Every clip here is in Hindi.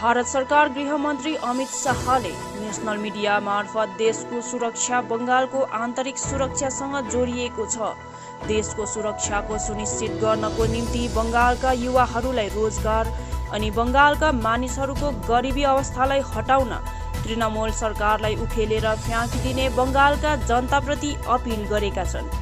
भारत सरकार गृहमन्त्री अमित शाहले नेशनल मिडिया मार्फत देशको सुरक्षा बंगालको आन्तरिक सुरक्षासँग जोडिएको छ। देशको सुरक्षाको सुनिश्चित गर्नको निम्ति बंगालका युवाहरूलाई रोजगार अनि बंगालका मानिसहरूको गरिबी अवस्थालाई हटाउन तृणमूल सरकारलाई उखेलेर फ्याँकिदिने बंगालका जनताप्रति अपील गरेका छन्।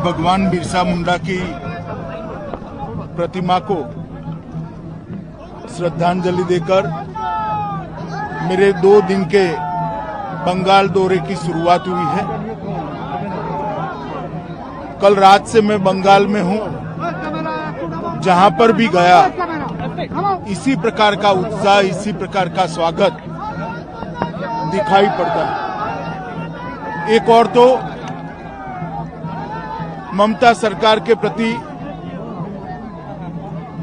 भगवान बिरसा मुंडा की प्रतिमा को श्रद्धांजलि देकर मेरे 2 दिन के बंगाल दौरे की शुरुआत हुई है। कल रात से मैं बंगाल में हूं। जहां पर भी गया इसी प्रकार का उत्साह, इसी प्रकार का स्वागत दिखाई पड़ता है। एक और तो ममता सरकार के प्रति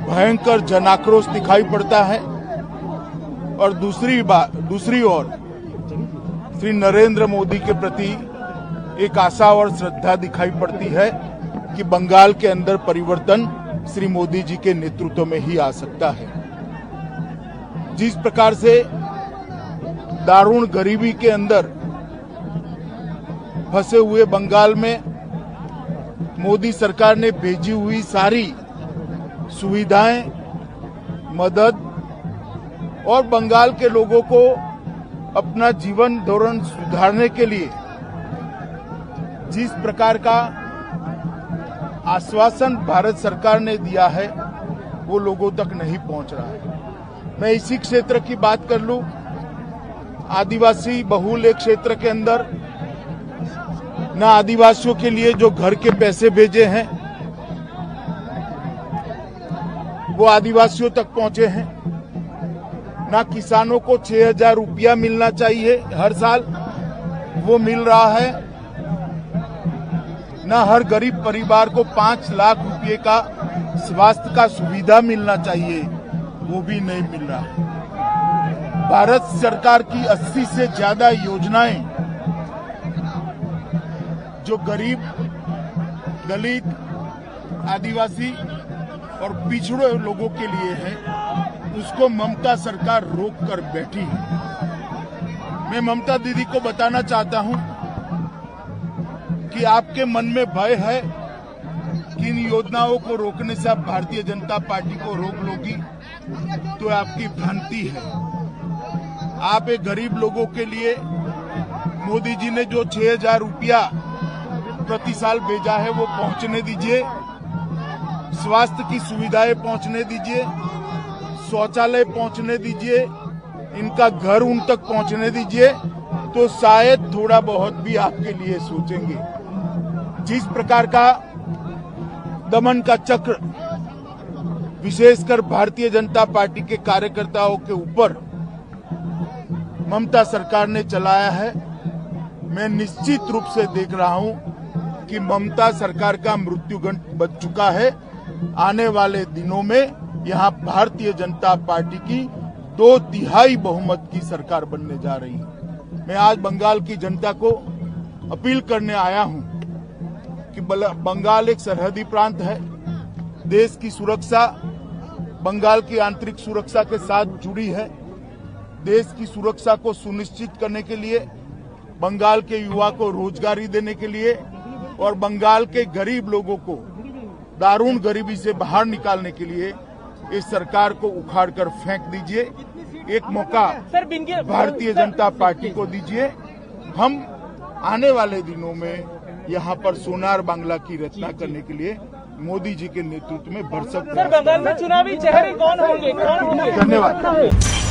भयंकर जनाक्रोश दिखाई पड़ता है और दूसरी ओर श्री नरेंद्र मोदी के प्रति एक आशा और श्रद्धा दिखाई पड़ती है कि बंगाल के अंदर परिवर्तन श्री मोदी जी के नेतृत्व में ही आ सकता है। जिस प्रकार से दारुण गरीबी के अंदर फंसे हुए बंगाल में मोदी सरकार ने भेजी हुई सारी सुविधाएं, मदद और बंगाल के लोगों को अपना जीवन धोरण सुधारने के लिए जिस प्रकार का आश्वासन भारत सरकार ने दिया है वो लोगों तक नहीं पहुंच रहा है। मैं इसी क्षेत्र की बात कर लूं, आदिवासी बहुल एक क्षेत्र के अंदर न आदिवासियों के लिए जो घर के पैसे भेजे हैं वो आदिवासियों तक पहुंचे हैं, ना किसानों को 6,000 रुपया मिलना चाहिए हर साल वो मिल रहा है, ना हर गरीब परिवार को 5 लाख रुपए का स्वास्थ्य का सुविधा मिलना चाहिए वो भी नहीं मिल रहा है। भारत सरकार की 80 से ज्यादा योजनाएं जो गरीब, दलित, आदिवासी और पिछड़े लोगों के लिए है उसको ममता सरकार रोक कर बैठी है। मैं ममता दीदी को बताना चाहता हूं कि आपके मन में भय है कि इन योजनाओं को रोकने से आप भारतीय जनता पार्टी को रोक लोगी, तो आपकी भ्रांति है। आप एक गरीब लोगों के लिए मोदी जी ने जो 6,000 रुपया प्रति साल भेजा है वो पहुंचने दीजिए, स्वास्थ्य की सुविधाएं पहुंचने दीजिए, शौचालय पहुंचने दीजिए, इनका घर उन तक पहुंचने दीजिए, तो शायद थोड़ा बहुत भी आपके लिए सोचेंगे। जिस प्रकार का दमन का चक्र विशेषकर भारतीय जनता पार्टी के कार्यकर्ताओं के ऊपर ममता सरकार ने चलाया है, मैं निश्चित रूप से देख रहा हूं कि ममता सरकार का मृत्युगंड बच चुका है। आने वाले दिनों में यहां भारतीय जनता पार्टी की 2/3 बहुमत की सरकार बनने जा रही है। मैं आज बंगाल की जनता को अपील करने आया हूं कि बंगाल एक सरहदी प्रांत है, देश की सुरक्षा बंगाल की आंतरिक सुरक्षा के साथ जुड़ी है। देश की सुरक्षा को सुनिश्चित करने के लिए, बंगाल के युवा को रोजगारी देने के लिए और बंगाल के गरीब लोगों को दारुण गरीबी से बाहर निकालने के लिए इस सरकार को उखाड़ कर फेंक दीजिए। एक मौका भारतीय जनता पार्टी को दीजिए। हम आने वाले दिनों में यहाँ पर सोनार बांग्ला की रचना करने के लिए मोदी जी के नेतृत्व में भरसक सर, बंगाल में चुनावी चेहरे कौन होंगे? धन्यवाद।